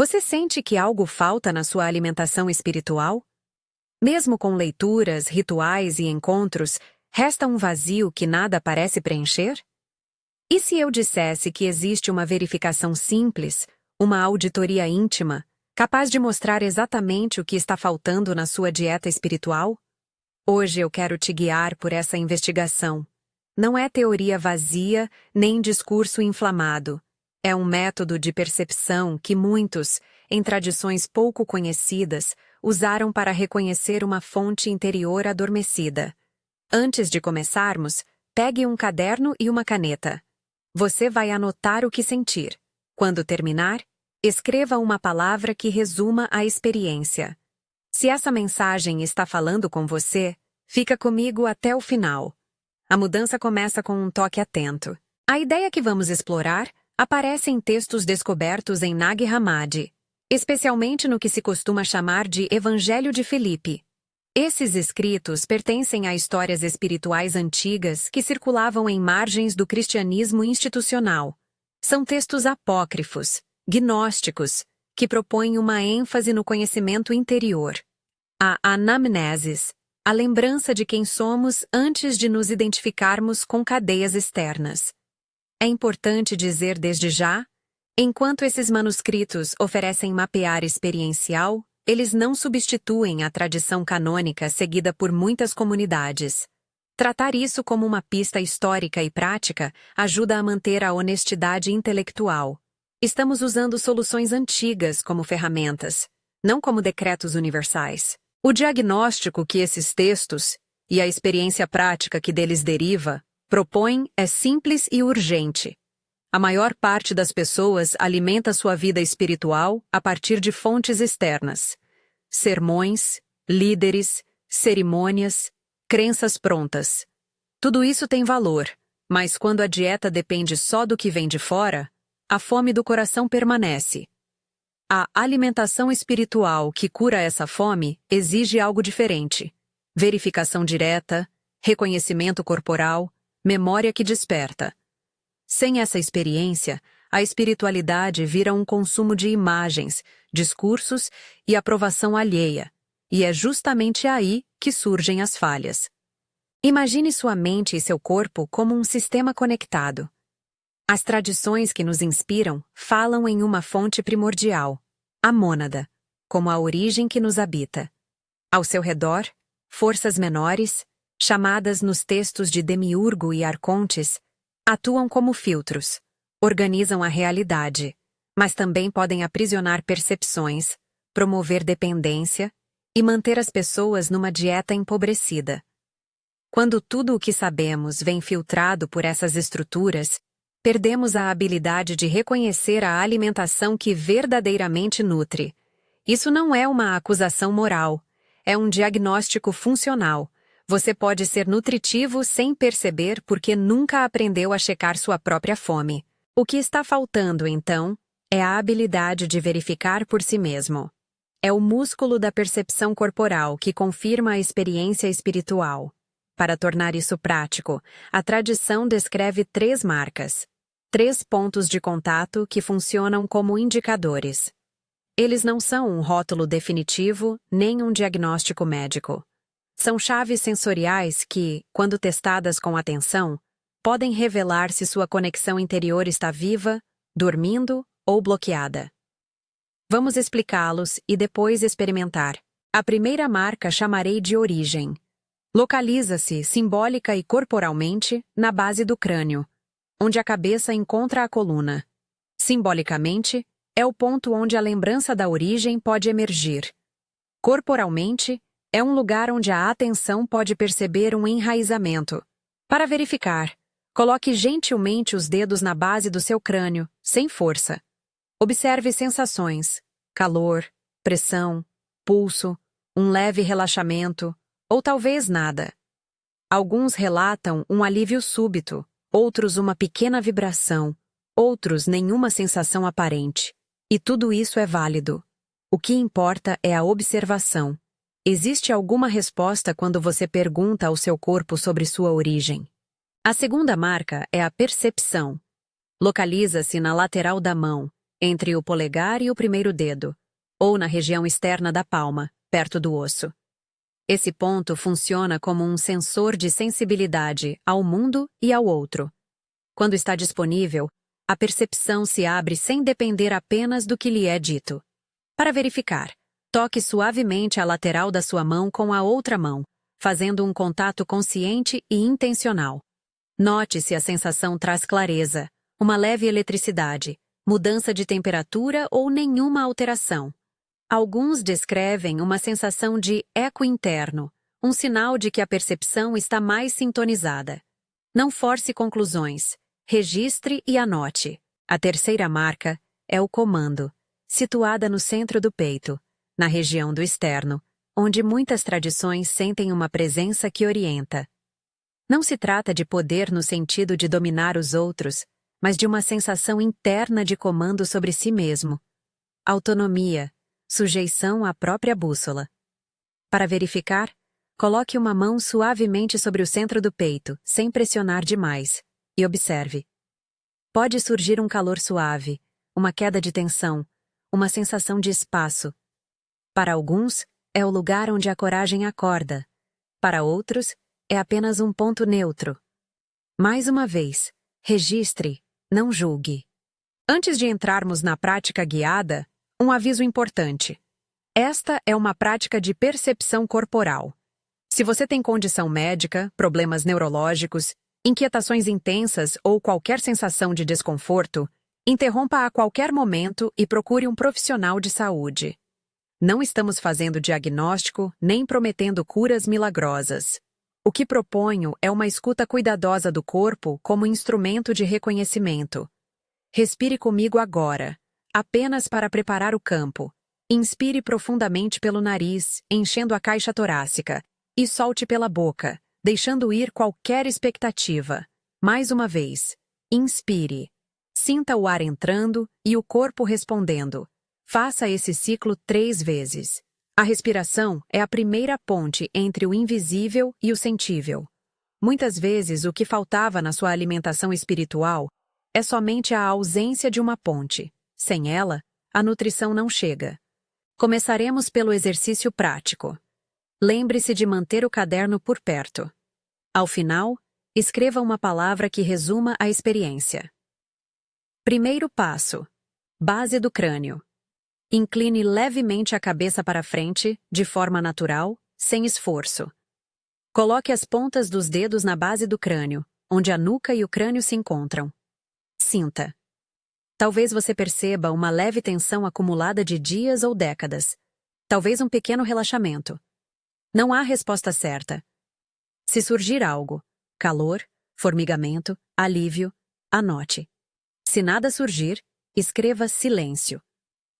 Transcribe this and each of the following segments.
Você sente que algo falta na sua alimentação espiritual? Mesmo com leituras, rituais e encontros, resta um vazio que nada parece preencher? E se eu dissesse que existe uma verificação simples, uma auditoria íntima, capaz de mostrar exatamente o que está faltando na sua dieta espiritual? Hoje eu quero te guiar por essa investigação. Não é teoria vazia, nem discurso inflamado. É um método de percepção que muitos, em tradições pouco conhecidas, usaram para reconhecer uma fonte interior adormecida. Antes de começarmos, pegue um caderno e uma caneta. Você vai anotar o que sentir. Quando terminar, escreva uma palavra que resuma a experiência. Se essa mensagem está falando com você, fica comigo até o final. A mudança começa com um toque atento. A ideia que vamos explorar aparece em textos descobertos em Nag Hammadi, especialmente no que se costuma chamar de Evangelho de Filipe. Esses escritos pertencem a histórias espirituais antigas que circulavam em margens do cristianismo institucional. São textos apócrifos, gnósticos, que propõem uma ênfase no conhecimento interior. A anamnesis, a lembrança de quem somos antes de nos identificarmos com cadeias externas. É importante dizer desde já, enquanto esses manuscritos oferecem mapear experiencial, eles não substituem a tradição canônica seguida por muitas comunidades. Tratar isso como uma pista histórica e prática ajuda a manter a honestidade intelectual. Estamos usando soluções antigas como ferramentas, não como decretos universais. O diagnóstico que esses textos, e a experiência prática que deles deriva, propõem é simples e urgente. A maior parte das pessoas alimenta sua vida espiritual a partir de fontes externas. Sermões, líderes, cerimônias, crenças prontas. Tudo isso tem valor, mas quando a dieta depende só do que vem de fora, a fome do coração permanece. A alimentação espiritual que cura essa fome exige algo diferente. Verificação direta, reconhecimento corporal, memória que desperta. Sem essa experiência, a espiritualidade vira um consumo de imagens, discursos e aprovação alheia, e é justamente aí que surgem as falhas. Imagine sua mente e seu corpo como um sistema conectado. As tradições que nos inspiram falam em uma fonte primordial, a mônada, como a origem que nos habita. Ao seu redor, forças menores, chamadas nos textos de Demiurgo e Arcontes, atuam como filtros, organizam a realidade, mas também podem aprisionar percepções, promover dependência e manter as pessoas numa dieta empobrecida. Quando tudo o que sabemos vem filtrado por essas estruturas, perdemos a habilidade de reconhecer a alimentação que verdadeiramente nutre. Isso não é uma acusação moral, é um diagnóstico funcional. Você pode ser nutritivo sem perceber porque nunca aprendeu a checar sua própria fome. O que está faltando, então, é a habilidade de verificar por si mesmo. É o músculo da percepção corporal que confirma a experiência espiritual. Para tornar isso prático, a tradição descreve 3 marcas, 3 pontos de contato que funcionam como indicadores. Eles não são um rótulo definitivo nem um diagnóstico médico. São chaves sensoriais que, quando testadas com atenção, podem revelar se sua conexão interior está viva, dormindo ou bloqueada. Vamos explicá-los e depois experimentar. A primeira marca chamarei de origem. Localiza-se simbólica e corporalmente na base do crânio, onde a cabeça encontra a coluna. Simbolicamente, é o ponto onde a lembrança da origem pode emergir. Corporalmente, é um lugar onde a atenção pode perceber um enraizamento. Para verificar, coloque gentilmente os dedos na base do seu crânio, sem força. Observe sensações, calor, pressão, pulso, um leve relaxamento, ou talvez nada. Alguns relatam um alívio súbito, outros uma pequena vibração, outros nenhuma sensação aparente. E tudo isso é válido. O que importa é a observação. Existe alguma resposta quando você pergunta ao seu corpo sobre sua origem? A segunda marca é a percepção. Localiza-se na lateral da mão, entre o polegar e o primeiro dedo, ou na região externa da palma, perto do osso. Esse ponto funciona como um sensor de sensibilidade ao mundo e ao outro. Quando está disponível, a percepção se abre sem depender apenas do que lhe é dito. Para verificar, toque suavemente a lateral da sua mão com a outra mão, fazendo um contato consciente e intencional. Note se a sensação traz clareza, uma leve eletricidade, mudança de temperatura ou nenhuma alteração. Alguns descrevem uma sensação de eco interno, um sinal de que a percepção está mais sintonizada. Não force conclusões. Registre e anote. A terceira marca é o comando, situada no centro do peito, na região do externo, onde muitas tradições sentem uma presença que orienta. Não se trata de poder no sentido de dominar os outros, mas de uma sensação interna de comando sobre si mesmo. Autonomia, sujeição à própria bússola. Para verificar, coloque uma mão suavemente sobre o centro do peito, sem pressionar demais, e observe. Pode surgir um calor suave, uma queda de tensão, uma sensação de espaço. Para alguns, é o lugar onde a coragem acorda. Para outros, é apenas um ponto neutro. Mais uma vez, registre, não julgue. Antes de entrarmos na prática guiada, um aviso importante. Esta é uma prática de percepção corporal. Se você tem condição médica, problemas neurológicos, inquietações intensas ou qualquer sensação de desconforto, interrompa a qualquer momento e procure um profissional de saúde. Não estamos fazendo diagnóstico nem prometendo curas milagrosas. O que proponho é uma escuta cuidadosa do corpo como instrumento de reconhecimento. Respire comigo agora, apenas para preparar o campo. Inspire profundamente pelo nariz, enchendo a caixa torácica, e solte pela boca, deixando ir qualquer expectativa. Mais uma vez, inspire. Sinta o ar entrando e o corpo respondendo. Faça esse ciclo 3 vezes. A respiração é a primeira ponte entre o invisível e o sentível. Muitas vezes o que faltava na sua alimentação espiritual é somente a ausência de uma ponte. Sem ela, a nutrição não chega. Começaremos pelo exercício prático. Lembre-se de manter o caderno por perto. Ao final, escreva uma palavra que resuma a experiência. Primeiro passo. Base do crânio. Incline levemente a cabeça para frente, de forma natural, sem esforço. Coloque as pontas dos dedos na base do crânio, onde a nuca e o crânio se encontram. Sinta. Talvez você perceba uma leve tensão acumulada de dias ou décadas. Talvez um pequeno relaxamento. Não há resposta certa. Se surgir algo, calor, formigamento, alívio, anote. Se nada surgir, escreva silêncio.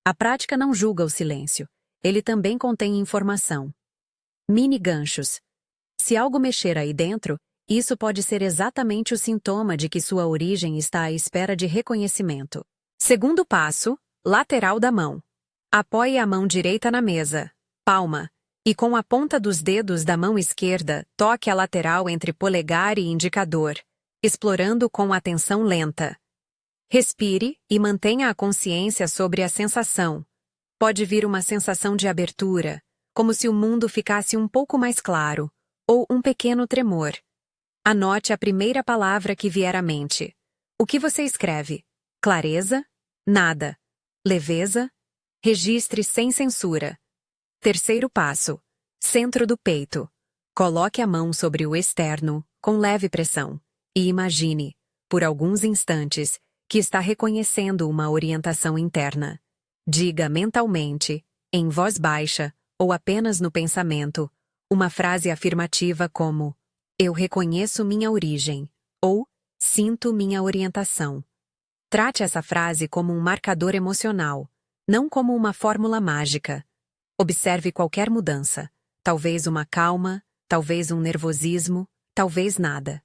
A prática não julga o silêncio. Ele também contém informação. Mini ganchos. Se algo mexer aí dentro, isso pode ser exatamente o sintoma de que sua origem está à espera de reconhecimento. Segundo passo, lateral da mão. Apoie a mão direita na mesa, palma, e com a ponta dos dedos da mão esquerda, toque a lateral entre polegar e indicador, explorando com atenção lenta. Respire e mantenha a consciência sobre a sensação. Pode vir uma sensação de abertura, como se o mundo ficasse um pouco mais claro, ou um pequeno tremor. Anote a primeira palavra que vier à mente. O que você escreve? Clareza? Nada. Leveza? Registre sem censura. Terceiro passo. Centro do peito. Coloque a mão sobre o externo, com leve pressão, e imagine, por alguns instantes, que está reconhecendo uma orientação interna. Diga mentalmente, em voz baixa, ou apenas no pensamento, uma frase afirmativa como: eu reconheço minha origem, ou sinto minha orientação. Trate essa frase como um marcador emocional, não como uma fórmula mágica. Observe qualquer mudança, talvez uma calma, talvez um nervosismo, talvez nada.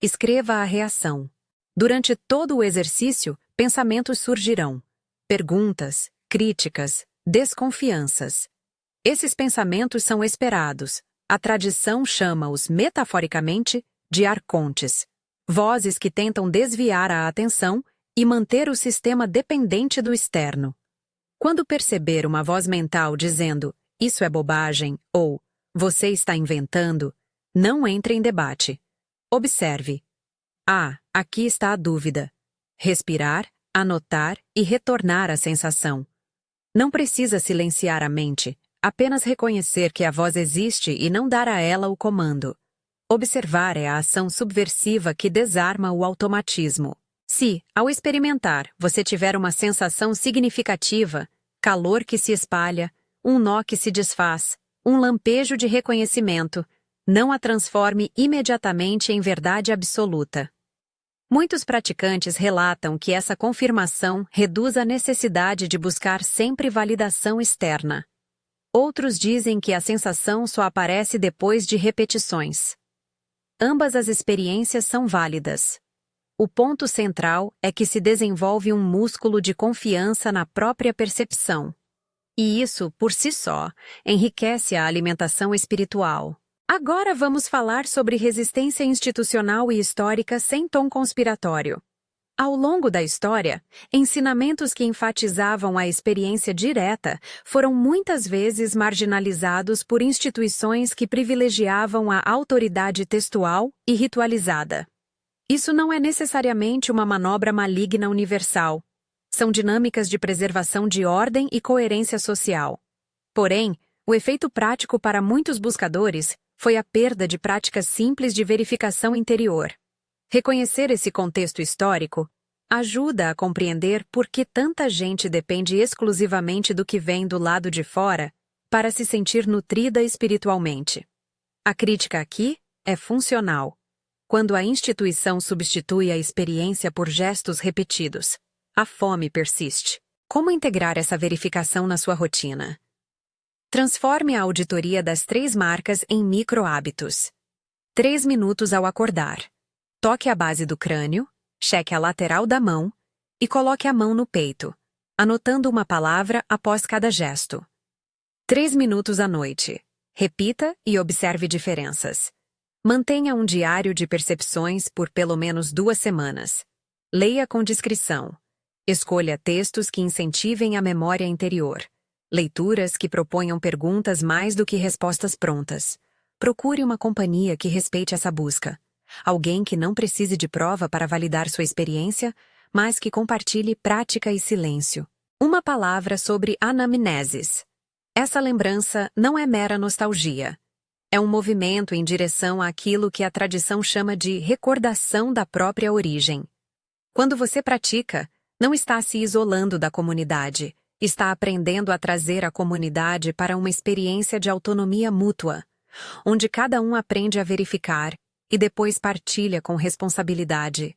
Escreva a reação. Durante todo o exercício, pensamentos surgirão. Perguntas, críticas, desconfianças. Esses pensamentos são esperados. A tradição chama-os, metaforicamente, de arcontes. Vozes que tentam desviar a atenção e manter o sistema dependente do externo. Quando perceber uma voz mental dizendo "isso é bobagem" ou "você está inventando", não entre em debate. Observe. Aqui está a dúvida. Respirar, anotar e retornar à sensação. Não precisa silenciar a mente, apenas reconhecer que a voz existe e não dar a ela o comando. Observar é a ação subversiva que desarma o automatismo. Se, ao experimentar, você tiver uma sensação significativa, calor que se espalha, um nó que se desfaz, um lampejo de reconhecimento, não a transforme imediatamente em verdade absoluta. Muitos praticantes relatam que essa confirmação reduz a necessidade de buscar sempre validação externa. Outros dizem que a sensação só aparece depois de repetições. Ambas as experiências são válidas. O ponto central é que se desenvolve um músculo de confiança na própria percepção. E isso, por si só, enriquece a alimentação espiritual. Agora vamos falar sobre resistência institucional e histórica sem tom conspiratório. Ao longo da história, ensinamentos que enfatizavam a experiência direta foram muitas vezes marginalizados por instituições que privilegiavam a autoridade textual e ritualizada. Isso não é necessariamente uma manobra maligna universal. São dinâmicas de preservação de ordem e coerência social. Porém, o efeito prático para muitos buscadores foi a perda de práticas simples de verificação interior. Reconhecer esse contexto histórico ajuda a compreender por que tanta gente depende exclusivamente do que vem do lado de fora para se sentir nutrida espiritualmente. A crítica aqui é funcional. Quando a instituição substitui a experiência por gestos repetidos, a fome persiste. Como integrar essa verificação na sua rotina? Transforme a auditoria das 3 marcas em micro-hábitos. 3 minutos ao acordar. Toque a base do crânio, cheque a lateral da mão e coloque a mão no peito, anotando uma palavra após cada gesto. 3 minutos à noite. Repita e observe diferenças. Mantenha um diário de percepções por pelo menos 2 semanas. Leia com discrição. Escolha textos que incentivem a memória interior. Leituras que proponham perguntas mais do que respostas prontas. Procure uma companhia que respeite essa busca. Alguém que não precise de prova para validar sua experiência, mas que compartilhe prática e silêncio. Uma palavra sobre anamneses. Essa lembrança não é mera nostalgia. É um movimento em direção àquilo que a tradição chama de recordação da própria origem. Quando você pratica, não está se isolando da comunidade, está aprendendo a trazer a comunidade para uma experiência de autonomia mútua, onde cada um aprende a verificar e depois partilha com responsabilidade.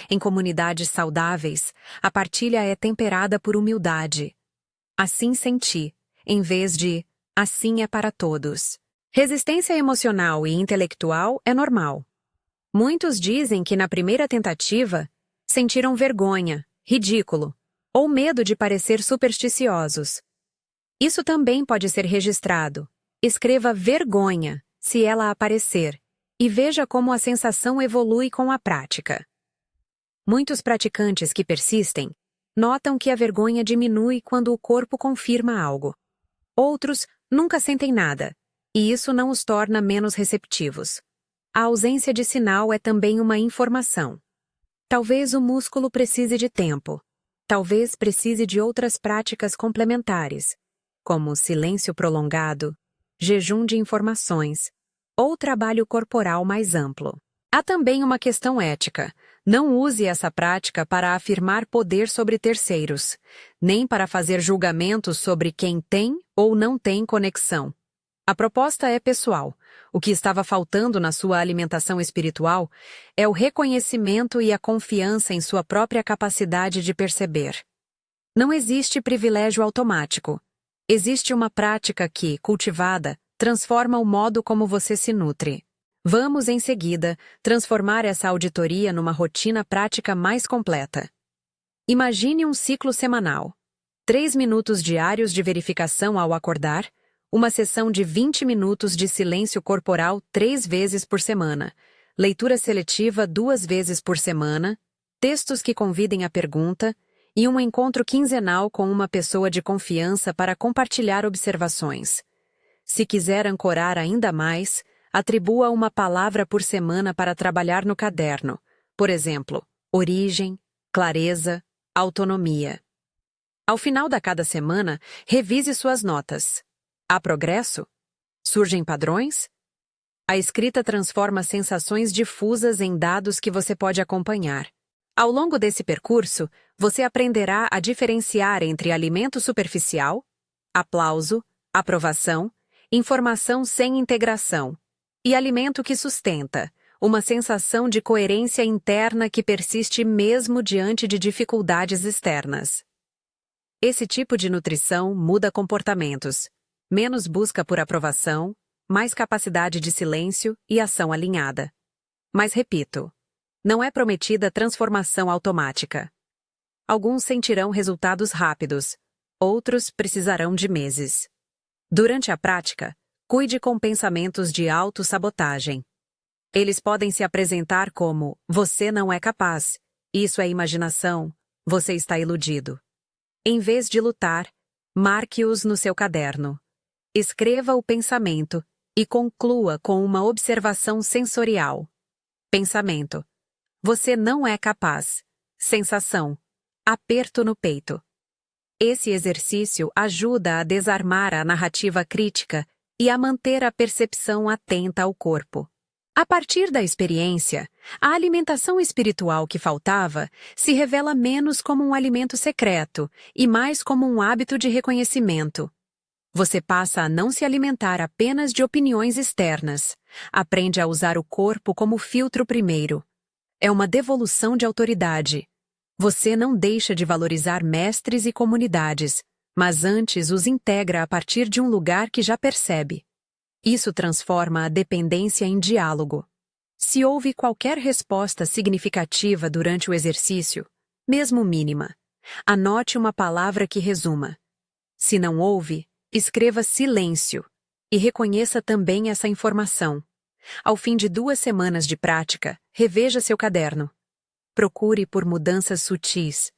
Em comunidades saudáveis, a partilha é temperada por humildade. Assim senti, em vez de assim é para todos. Resistência emocional e intelectual é normal. Muitos dizem que na primeira tentativa sentiram vergonha, ridículo ou medo de parecer supersticiosos. Isso também pode ser registrado. Escreva vergonha, se ela aparecer, e veja como a sensação evolui com a prática. Muitos praticantes que persistem notam que a vergonha diminui quando o corpo confirma algo. Outros nunca sentem nada, e isso não os torna menos receptivos. A ausência de sinal é também uma informação. Talvez o músculo precise de tempo. Talvez precise de outras práticas complementares, como silêncio prolongado, jejum de informações, ou trabalho corporal mais amplo. Há também uma questão ética. Não use essa prática para afirmar poder sobre terceiros, nem para fazer julgamentos sobre quem tem ou não tem conexão. A proposta é pessoal. O que estava faltando na sua alimentação espiritual é o reconhecimento e a confiança em sua própria capacidade de perceber. Não existe privilégio automático. Existe uma prática que, cultivada, transforma o modo como você se nutre. Vamos, em seguida, transformar essa auditoria numa rotina prática mais completa. Imagine um ciclo semanal. 3 minutos diários de verificação ao acordar, uma sessão de 20 minutos de silêncio corporal 3 vezes por semana, leitura seletiva 2 vezes por semana, textos que convidem à pergunta e um encontro quinzenal com uma pessoa de confiança para compartilhar observações. Se quiser ancorar ainda mais, atribua uma palavra por semana para trabalhar no caderno. Por exemplo, origem, clareza, autonomia. Ao final da cada semana, revise suas notas. Há progresso? Surgem padrões? A escrita transforma sensações difusas em dados que você pode acompanhar. Ao longo desse percurso, você aprenderá a diferenciar entre alimento superficial, aplauso, aprovação, informação sem integração, e alimento que sustenta, uma sensação de coerência interna que persiste mesmo diante de dificuldades externas. Esse tipo de nutrição muda comportamentos, menos busca por aprovação, mais capacidade de silêncio e ação alinhada. Mas repito, não é prometida transformação automática. Alguns sentirão resultados rápidos, outros precisarão de meses. Durante a prática, cuide com pensamentos de autossabotagem. Eles podem se apresentar como: você não é capaz, isso é imaginação, você está iludido. Em vez de lutar, marque-os no seu caderno. Escreva o pensamento e conclua com uma observação sensorial. Pensamento: você não é capaz. Sensação: aperto no peito. Esse exercício ajuda a desarmar a narrativa crítica e a manter a percepção atenta ao corpo. A partir da experiência, a alimentação espiritual que faltava se revela menos como um alimento secreto e mais como um hábito de reconhecimento. Você passa a não se alimentar apenas de opiniões externas. Aprende a usar o corpo como filtro primeiro. É uma devolução de autoridade. Você não deixa de valorizar mestres e comunidades, mas antes os integra a partir de um lugar que já percebe. Isso transforma a dependência em diálogo. Se houve qualquer resposta significativa durante o exercício, mesmo mínima, anote uma palavra que resuma. Se não houve, escreva silêncio e reconheça também essa informação. Ao fim de 2 semanas de prática, reveja seu caderno. Procure por mudanças sutis,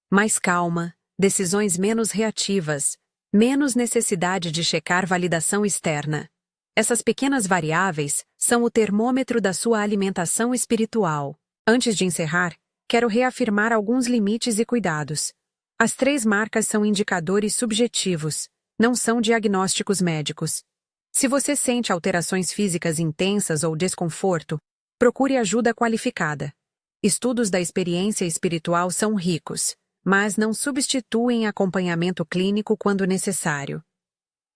mais calma, decisões menos reativas, menos necessidade de checar validação externa. Essas pequenas variáveis são o termômetro da sua alimentação espiritual. Antes de encerrar, quero reafirmar alguns limites e cuidados. As 3 marcas são indicadores subjetivos, não são diagnósticos médicos. Se você sente alterações físicas intensas ou desconforto, procure ajuda qualificada. Estudos da experiência espiritual são ricos, mas não substituem acompanhamento clínico quando necessário.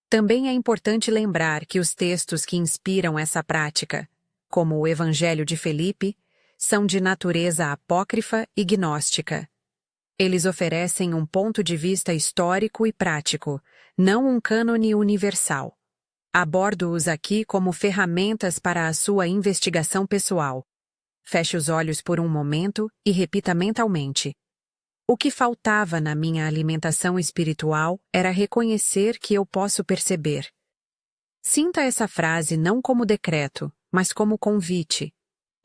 Também é importante lembrar que os textos que inspiram essa prática, como o Evangelho de Felipe, são de natureza apócrifa e gnóstica. Eles oferecem um ponto de vista histórico e prático, não um cânone universal. Abordo-os aqui como ferramentas para a sua investigação pessoal. Feche os olhos por um momento e repita mentalmente: o que faltava na minha alimentação espiritual era reconhecer que eu posso perceber. Sinta essa frase não como decreto, mas como convite.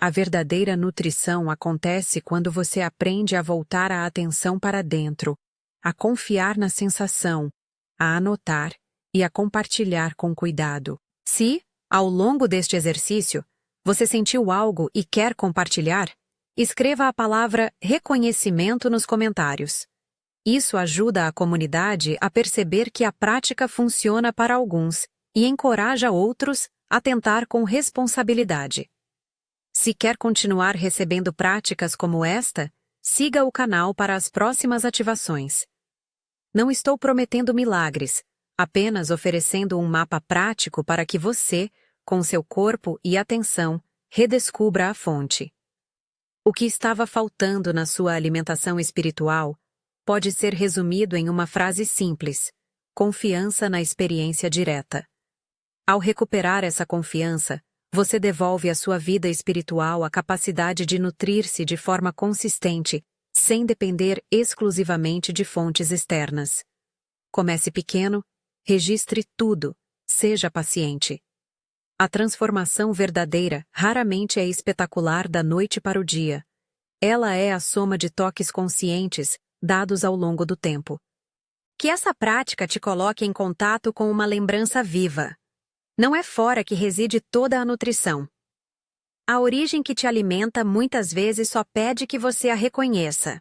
A verdadeira nutrição acontece quando você aprende a voltar a atenção para dentro, a confiar na sensação, a anotar e a compartilhar com cuidado. Se, ao longo deste exercício, você sentiu algo e quer compartilhar, escreva a palavra reconhecimento nos comentários. Isso ajuda a comunidade a perceber que a prática funciona para alguns e encoraja outros a tentar com responsabilidade. Se quer continuar recebendo práticas como esta, siga o canal para as próximas ativações. Não estou prometendo milagres, apenas oferecendo um mapa prático para que você, com seu corpo e atenção, redescubra a fonte. O que estava faltando na sua alimentação espiritual pode ser resumido em uma frase simples: confiança na experiência direta. Ao recuperar essa confiança, você devolve à sua vida espiritual a capacidade de nutrir-se de forma consistente, sem depender exclusivamente de fontes externas. Comece pequeno, registre tudo, seja paciente. A transformação verdadeira raramente é espetacular da noite para o dia. Ela é a soma de toques conscientes dados ao longo do tempo. Que essa prática te coloque em contato com uma lembrança viva. Não é fora que reside toda a nutrição. A origem que te alimenta muitas vezes só pede que você a reconheça.